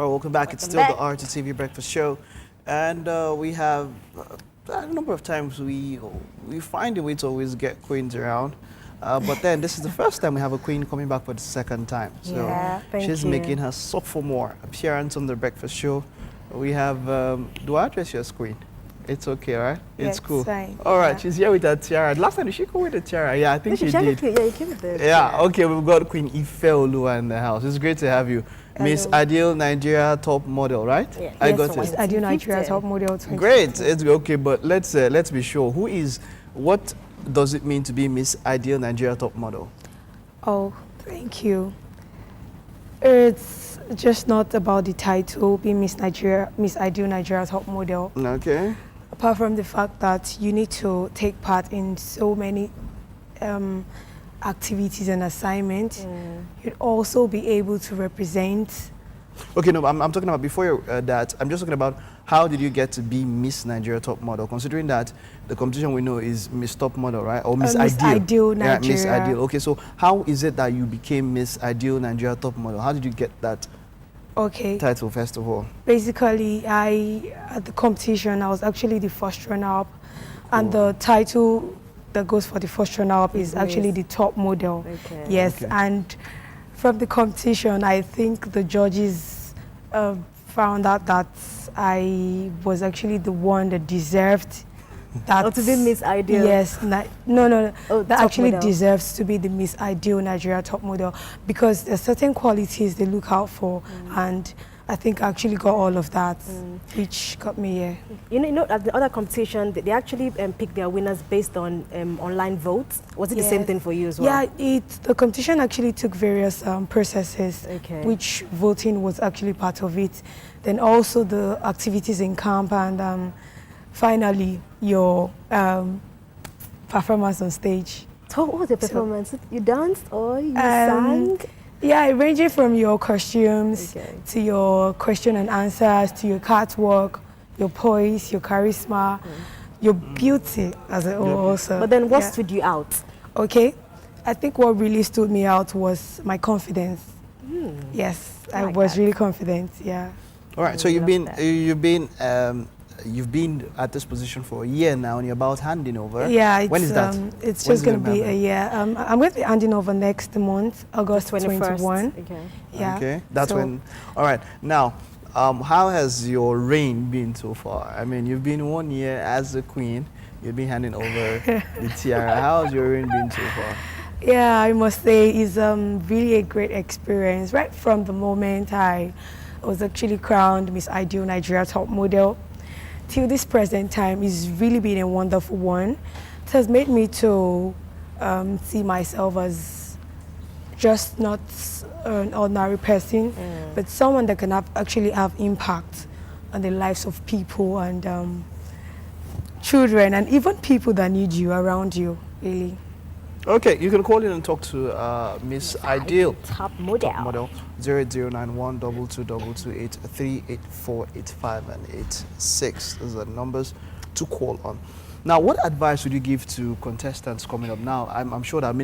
All right, welcome back. It's still the RTV Breakfast Show, and we have a number of times we find a way to always get queens around, but then this is the first time we have a queen coming back for the second time. So she's making her sophomore appearance on the Breakfast Show. We have do I address you as queen? It's okay, right? It's cool. Fine. All right, she's here with her tiara. Last time, did she come with a tiara? Yeah, I think she did. Yeah, you came with the tiara. Okay, we've got Queen Ifeoluwa in the house. It's great to have you. Miss Ideal Nigeria Top Model, right? Yeah. I got Miss it. Ideal Nigeria Top Model. Great. It's okay, but let's be sure. What does it mean to be Miss Ideal Nigeria Top Model? Oh, thank you. It's just not about the title, being Miss Ideal Nigeria Top Model. Okay. Apart from the fact that you need to take part in so many activities and assignments, you'd also be able to represent. Okay, no, I'm talking about before that. I'm just talking about how did you get to be Miss Nigeria Top Model, considering that the competition we know is Miss Top Model, right? Or Miss Ideal Nigeria. Yeah, Miss Ideal. Okay, so how is it that you became Miss Ideal Nigeria Top Model? How did you get that title, first of all? Basically, at the competition, I was actually the first runner-up, and the title that goes for the first runner-up is actually the top model. Okay. Yes, and from the competition, I think the judges found out that I was actually the one that deserved that. To be Miss Ideal? Yes, no. That actually deserves to be the Miss Ideal Nigeria Top Model, because there's certain qualities they look out for, and I think I actually got all of that, which got me here. You know, at the other competition, they actually picked their winners based on online votes. Was it the same thing for you as well? Yeah, the competition actually took various processes, which voting was actually part of it. Then also the activities in camp, and finally your performance on stage. So what was the performance? You danced or you sang? Yeah, ranging from your costumes to your question and answers, to your catwalk, your poise, your charisma, your beauty as a whole also. But then what stood you out? Okay, I think what really stood me out was my confidence. Yes, I was really confident, yeah. All right, so you've been at this position for a year now, and you're about handing over. Yeah, when is that? It's just going to be a year. I'm going to be handing over next month, August 21. Okay. Yeah. Okay, that's when. All right. Now, how has your reign been so far? I mean, you've been 1 year as a queen. You've been handing over the tiara. How has your reign been so far? Yeah, I must say it's really a great experience. Right from the moment I was actually crowned Miss Ideal Nigeria Top Model till this present time, it's really been a wonderful one. It has made me to see myself as just not an ordinary person, but someone that can actually have impact on the lives of people and children, and even people that need you around you, really. Okay, you can call in and talk to Miss Ideal Top Model. 0091 2222 38485 and 86. Those are the numbers to call on. Now, what advice would you give to contestants coming up now? I'm sure that a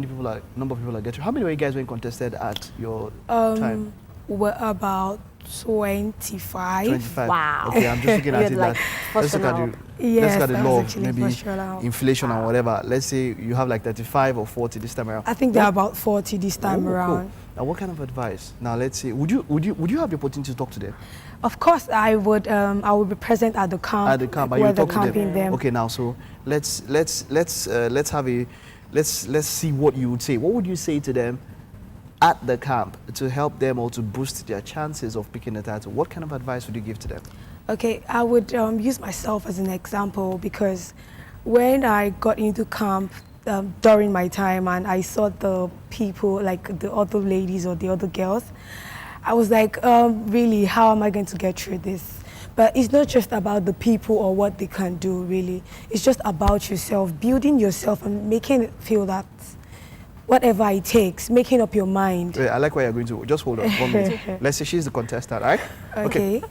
number of people are getting. How many were you guys when contested at your time? We're about 25. 25. Wow. Okay, I'm just looking at it. Like let's look at the law of maybe inflation and whatever. Let's say you have like 35 or 40 this time around. I think they're about 40 this time around. Cool. Now, what kind of advice? Now, let's say, would you have the opportunity to talk to them? Of course, I would be present at the camp. At the camp, but you talk to them. Okay, now, so let's see what you would say. What would you say to them at the camp to help them or to boost their chances of picking the title? What kind of advice would you give to them? Okay, I would use myself as an example, because when I got into camp during my time and I saw the people, like the other ladies or the other girls, I was like, really, how am I going to get through this? But it's not just about the people or what they can do, really. It's just about yourself, building yourself and making it feel that whatever it takes, making up your mind. Wait, I like where you're going to. Just hold on 1 minute. Let's say she's the contestant, right? Okay.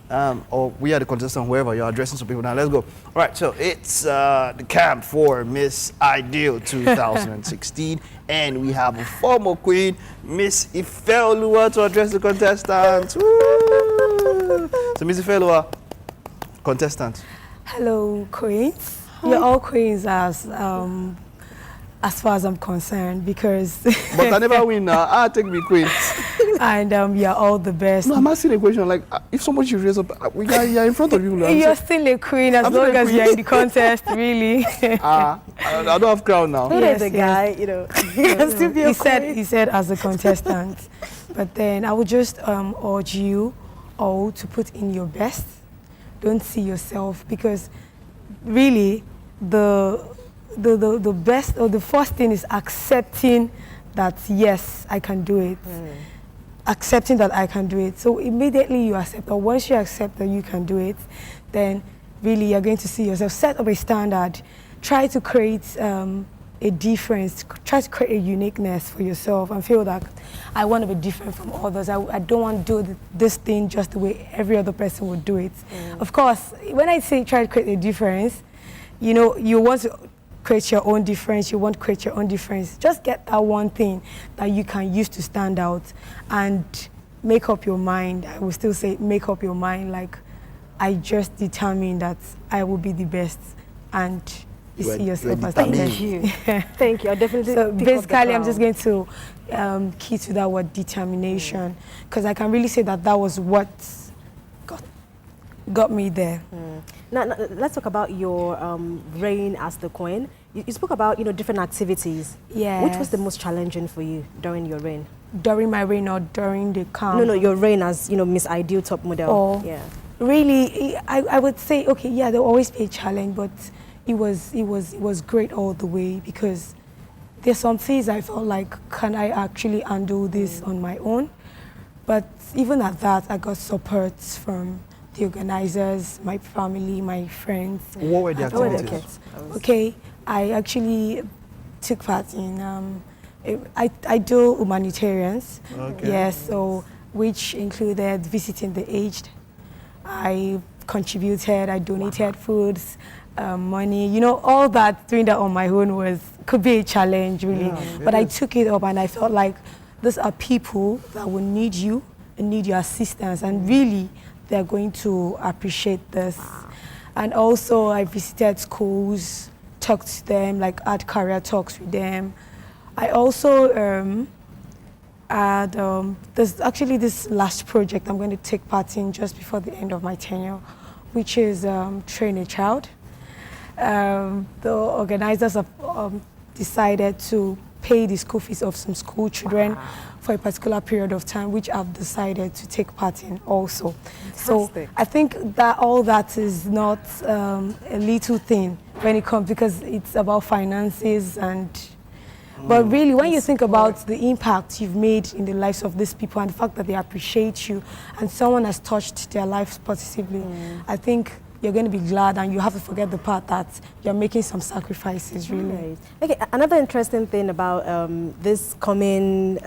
Or we are the contestant, whoever you're addressing some people. Now, let's go. All right, so it's the camp for Miss Ideal 2016. And we have a former queen, Miss Ifeoluwa, to address the contestants. Woo! So, Ms. Ifeoluwa, contestant. Hello, queens. You're all queens as far as I'm concerned, because But I never win now. Take me queen. and you're all the best. No, I'm asking a question like, if someone should raise up, you're in front of you. You're still a queen as long as you're in the contest, really. I don't have crown now. Yes, the guy, you know. He said as a contestant. But then I would just urge you all to put in your best. Don't see yourself, because really the best, or the first thing is accepting that yes, I can do it. Accepting that I can do it. So immediately you accept, or once you accept that you can do it, then really you're going to see yourself. Set up a standard. Try to create a difference. Try to create a uniqueness for yourself and feel that I want to be different from others. I don't want to do this thing just the way every other person would do it. Of course, when I say try to create a difference, you know, you want to create your own difference, you want to create your own difference. Just get that one thing that you can use to stand out and make up your mind. I will still say make up your mind, like I just determined that I will be the best, and you see yourself as the best. Thank you. Thank you. I definitely. So basically, I'm just going to key to that word determination, because I can really say that that was what got me there. Now, let's talk about your reign as the queen. You spoke about, you know, different activities. Yeah. Which was the most challenging for you during your reign? During my reign or during the camp? No, your reign as, you know, Miss Ideal top model. Oh, yeah. Really, I would say, okay, yeah, there will always be a challenge, but it was great all the way, because there's some things I felt like, can I actually undo this on my own? But even at that, I got support from the organizers, my family, my friends. What were the activities? Okay, I actually took part in, I do humanitarians. Okay. Yes, so, which included visiting the aged. I contributed, I donated foods, money, you know, all that. Doing that on my own could be a challenge, really. Yeah, but I took it up, and I felt like these are people that will need you and need your assistance, and really they're going to appreciate this. And also I visited schools, talked to them, like had career talks with them. I also had, there's actually this last project I'm going to take part in just before the end of my tenure, which is Train a Child. The organizers have decided to pay the school fees of some school children for a particular period of time, which I've decided to take part in also. Fantastic. So I think that all that is not a little thing when it comes, because it's about finances and. But really, when you think about the impact you've made in the lives of these people and the fact that they appreciate you and someone has touched their lives positively, I think you're going to be glad, and you have to forget the part that you're making some sacrifices, really. Right. Okay, another interesting thing about this coming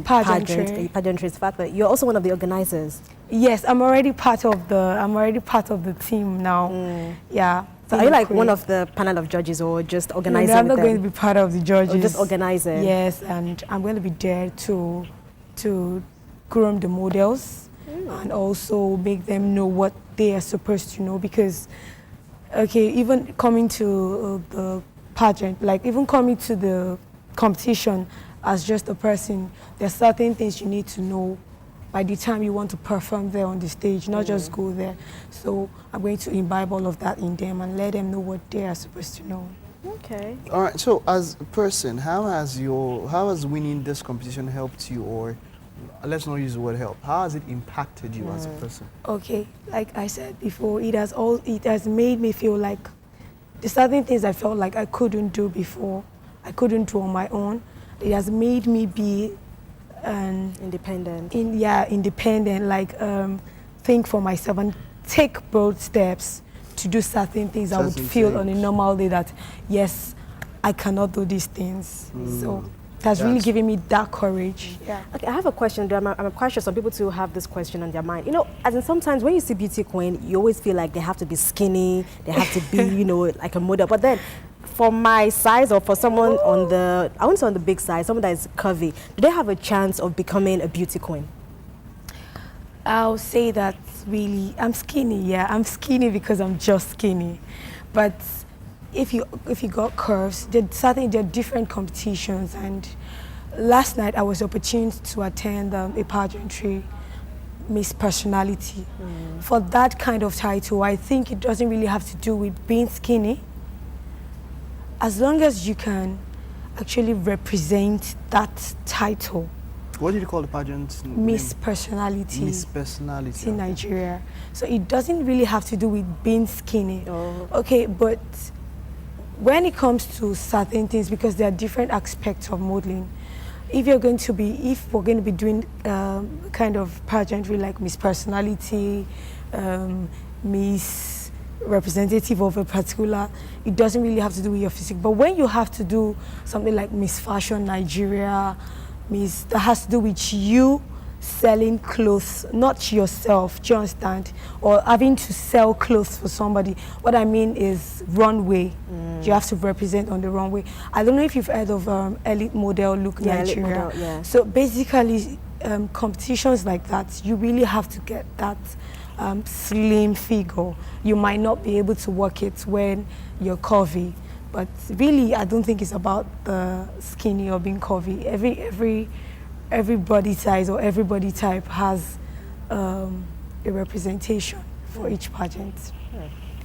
pageantry is the fact that you're also one of the organizers. Yes, I'm already part of the team now. Yeah. So are you like one of the panel of judges, or just organizing? No, I'm not going to be part of the judges. Or just organizing? Yes, and I'm going to be there to groom the models and also make them know what they are supposed to know, because, okay, even coming to the pageant, like even coming to the competition as just a person, there are certain things you need to know by the time you want to perform there on the stage, not just go there. So I'm going to imbibe all of that in them and let them know what they are supposed to know. Okay. All right. So as a person, how has winning this competition helped you, or let's not use the word help? How has it impacted you as a person? Okay, like I said before, it has made me feel like the certain things I felt like I couldn't do before, I couldn't do on my own. It has made me be independent. Independent, like think for myself and take bold steps to do certain things I would feel on a normal day that, yes, I cannot do these things. So it has really given me that courage. Yeah. Okay, I have a question. I'm quite sure some people too have this question on their mind. You know, as in sometimes when you see beauty queen, you always feel like they have to be skinny, they have to be, you know, like a model. But then for my size, or for someone on the, I wouldn't say on the big side, someone that is curvy, do they have a chance of becoming a beauty queen? I'll say that really, I'm skinny, yeah. I'm skinny because I'm just skinny. But if you got curves, there are different competitions. And last night I was opportune to attend a pageantry, Miss Personality. For that kind of title, I think it doesn't really have to do with being skinny. As long as you can actually represent that title. What did you call the pageant? Miss name? Personality. Miss Personality. In Nigeria. So it doesn't really have to do with being skinny. Oh. Okay, but when it comes to certain things, because there are different aspects of modeling, if we're going to be doing kind of pageantry like Miss Personality, Miss Representative of a particular, it doesn't really have to do with your physique. But when you have to do something like Miss Fashion Nigeria, that has to do with you selling clothes, not yourself, do you understand? Or having to sell clothes for somebody. What I mean is runway. You have to represent on the runway. I don't know if you've heard of Elite Model Look Nigeria. Elite Model, yeah. So basically, competitions like that, you really have to get that slim figure. You might not be able to work it when you're curvy. But really, I don't think it's about the skinny or being curvy. Every body size or every body type has a representation for each pageant.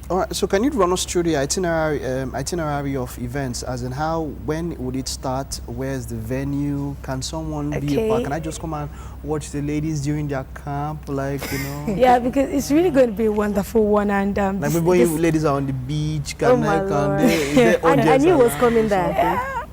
All right, so can you run us through the itinerary of events, as in when would it start, where's the venue, can someone be a part, can I just come and watch the ladies during their camp, like, you know? Yeah, because it's really going to be a wonderful one. And like maybe when you ladies are on the beach, Oh my Lord. I knew it was coming there. Yeah.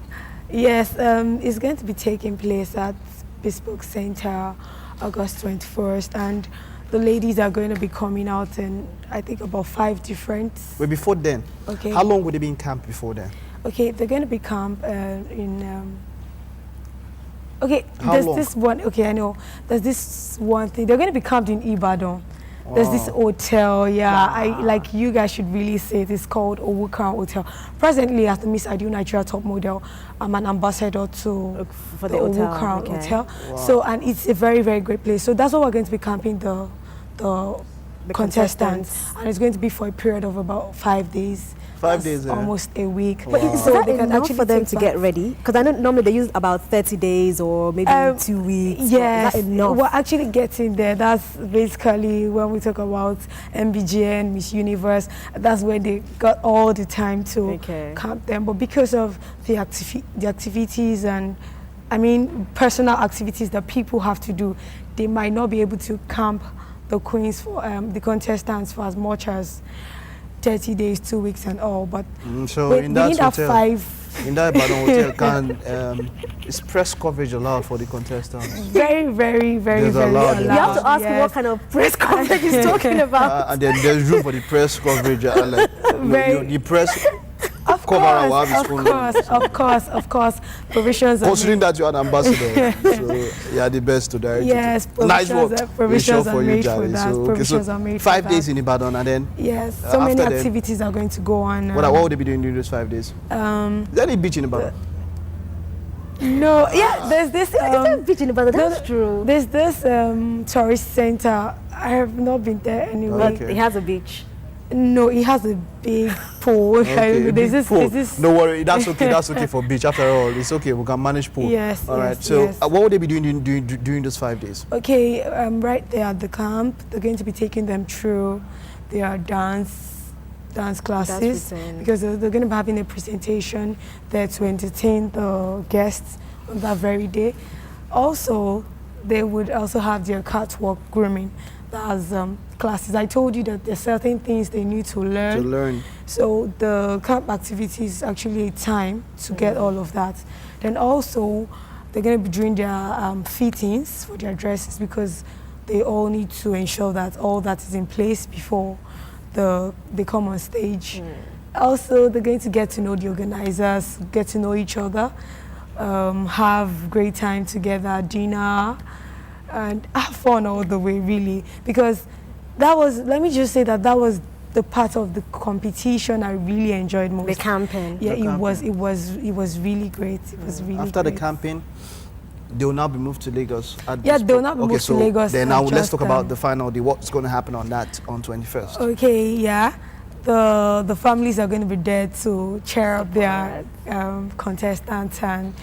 Yes, it's going to be taking place at Bespoke Center, August 21st, and the ladies are going to be coming out in, I think, about 5 different. But before then, okay. How long would they be in camp before then? Okay, they're going to be camp in. Okay, How there's long? this one. Okay, I know. There's this one thing. They're going to be camped in Ibadan. Wow. There's this hotel. Yeah, like you guys should really say it. It's called Owukan Hotel. Presently, as the Miss Ideal Nigeria top model, I'm an ambassador to for the hotel. Owukan Hotel. Wow. So, and it's a very, very great place. So that's what we're going to be camping the contestants. And it's going to be for a period of about 5 days. 5 days, almost a week. Wow. But is So that they can enough actually for them take to get baths. ready? Because I know normally they use about 30 days or maybe 2 weeks. Yes, Is that enough? we're actually getting there. That's basically when we talk about MBGN, Miss Universe, that's where they got all the time to camp them. But because of the activities and, I mean, personal activities that people have to do, they might not be able to camp the queens for the contestants for as much as 30 days, 2 weeks and all, but so in that hotel, 5. in that Ibadan hotel, is press coverage allowed for the contestants? Very, very, very, There's very allowed. allowed. You have to ask him yes. what kind of press coverage he's talking about. And then there's room for the press coverage. Like, the press Of cover course, of course. Provisions are considering made. that you're an ambassador, so you're the best to direct. Yes, Nice work. provisions are for you, made for Jare. that. So, Provisions are made for 5 that. days in Ibadan, and then Yes, so many after them, activities are going to go on. what would they be doing during those 5 days? Is there any beach in Ibadan? No, yeah, there's this. Is there a beach in Ibadan? That's true. There's this tourist center. I have not been there anyway. But it has a beach. No, it has a big pool. Okay, a big pool. There's this. No worry, that's okay. That's okay for beach. After all, it's okay. We can manage pool. Yes. All right. yes, So, yes. what would they be doing during those 5 days? Okay, right there at the camp, they're going to be taking them through their dance classes routine. because they're going to be having a presentation there to entertain the guests on that very day. Also, they would also have their catwalk grooming. That's classes. I told you that there's certain things they need to learn. So the camp activity is actually a time to get all of that. Then also, they're going to be doing their fittings for their dresses because they all need to ensure that all that is in place before they come on stage. Also, they're going to get to know the organizers, get to know each other, have great time together, dinner, and have fun all the way, really. Because that was, let me just say that was the part of the competition I really enjoyed most. The camping. Yeah, The camping. it was really great. It was really After great. the camping, They will now be moved to Lagos. Yeah, they will not be moved to Lagos. Then now let's just, talk about the final day. What's going to happen on that on 21st? Okay, yeah. The families are going to be there to cheer up their contestants and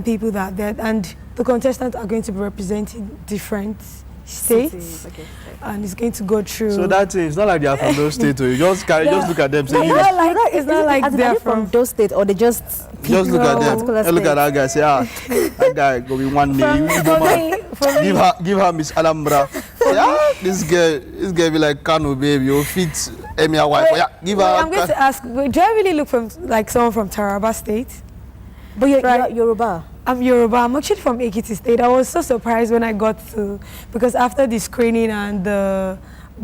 people that are there. And the contestants are going to be representing different states. Okay. And it's going to go through. So that's it. It's not like they are from those states. You just look at them. Say, It's not like they're from those states, or they just look at them. Look at that guy. Say, that guy go be one day. Give her Miss Alhambra. This girl be like Kano, baby. You fit Emia wife. Yeah, give her. I'm going to ask. Do I really look from like someone from Taraba State? But you're Yoruba. I'm Yoruba. I'm actually from Ekiti State. I was so surprised when I got to, because after the screening and the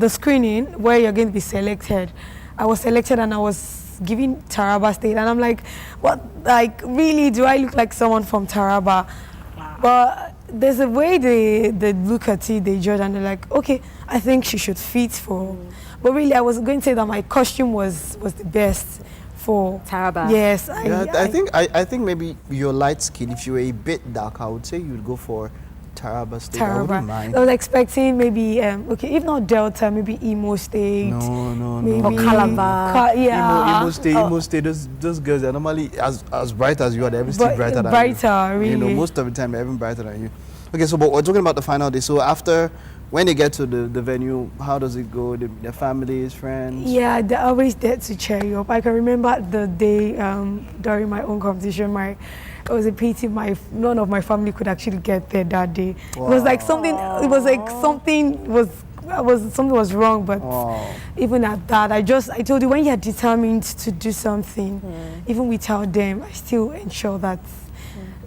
screening where you're going to be selected, I was selected and I was given Taraba State, and I'm like, what? Like, really? Do I look like someone from Taraba? Wow. But there's a way they look at it, they judge, and they're like, okay, I think she should fit for. But really, I was going to say that my costume was the best for Taraba. Yes, I think maybe your light skin. If you were a bit dark, I would say you'd go for Taraba State. I wouldn't mind. I was expecting maybe okay, if not Delta, maybe Imo State. No. Maybe or Calabar. Imo State. Those girls are normally as bright as you are. They're even still brighter than you. Brighter, really. You know, most of the time they're even brighter than you. Okay, so but we're talking about the final day. So after, when they get to the venue, how does it go? Their families, friends? Yeah, they're always there to cheer you up. I can remember the day during my own competition, it was a pity none of my family could actually get there that day. Wow. It was like something. It was like something was wrong. But even at that, I told you, when you're determined to do something, even without them, I still ensure that.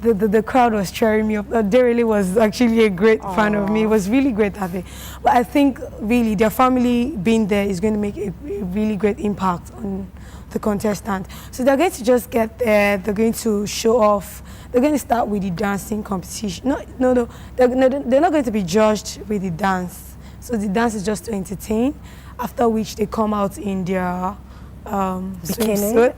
The crowd was cheering me up. They really was actually a great fan of me. It was really great that day. But I think really their family being there is going to make a really great impact on the contestant. So they're going to just get there. They're going to show off. They're going to start with the dancing competition. No. They're not going to be judged with the dance. So the dance is just to entertain. After which they come out in their swimsuit.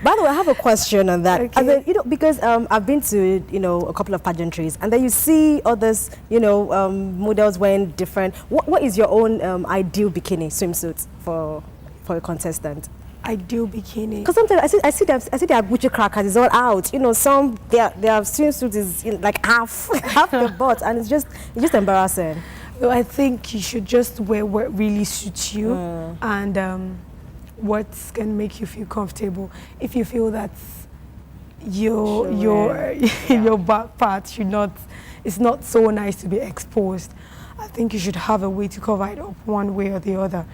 By the way, I have a question on that. Okay. Because I've been to a couple of pageantries, and then you see others, models wearing different. What is your own ideal bikini swimsuit for a contestant? Ideal bikini. Because sometimes I see their Gucci crackers is all out. Some their swimsuit is like half the butt, and it's just embarrassing. So I think you should just wear what really suits you and. What can make you feel comfortable. If you feel that your back part it's not so nice to be exposed, I think you should have a way to cover it up one way or the other.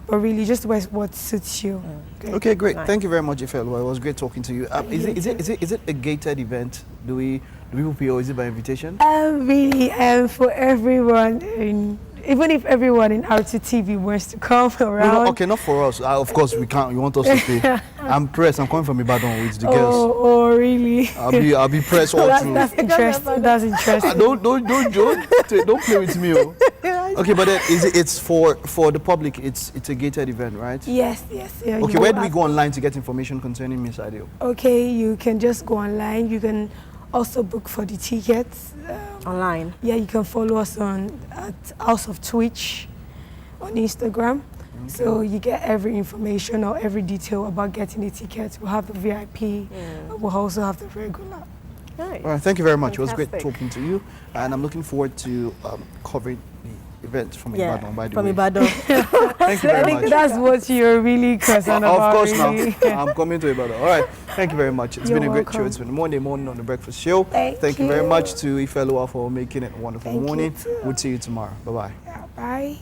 But really, just wear what suits you. Okay, great. Nice. Thank you very much, Ifeoluwa. It was great talking to you. Is it a gated event? Do people pay, or is it by invitation? Really, for everyone. Even if everyone in RTTV wants to come around. No, okay, not for us. Of course, we can't. You want us to pay. I'm pressed. I'm coming from Ibadan with the girls. Oh, really? I'll be pressed all through. That's interesting. That's interesting. Don't play with me. Okay, but then it's for the public. It's a gated event, right? Yes. Yeah, okay, where do we go online to get information concerning Miss Ideal? Okay, you can just go online. You can also book for the tickets. Online? Yeah, you can follow us at House of Twitch on Instagram. Okay. So you get every information or every detail about getting the tickets. We'll have the VIP. We'll also have the regular. Nice. All right, thank you very much. Fantastic. It was great talking to you. And I'm looking forward to covering the event from Ibadan, by the way. From Ibadan. Thank you very much. That's what you're really concerned about. Of course really. now. I'm coming to Ibadan. All right. Thank you very much. It's You're been a great welcome. show. It's been Monday morning on The Breakfast Show. Thank you very you. much to Ifeoluwa for making it a wonderful Thank you morning. too. We'll see you tomorrow. Bye-bye. Yeah, bye.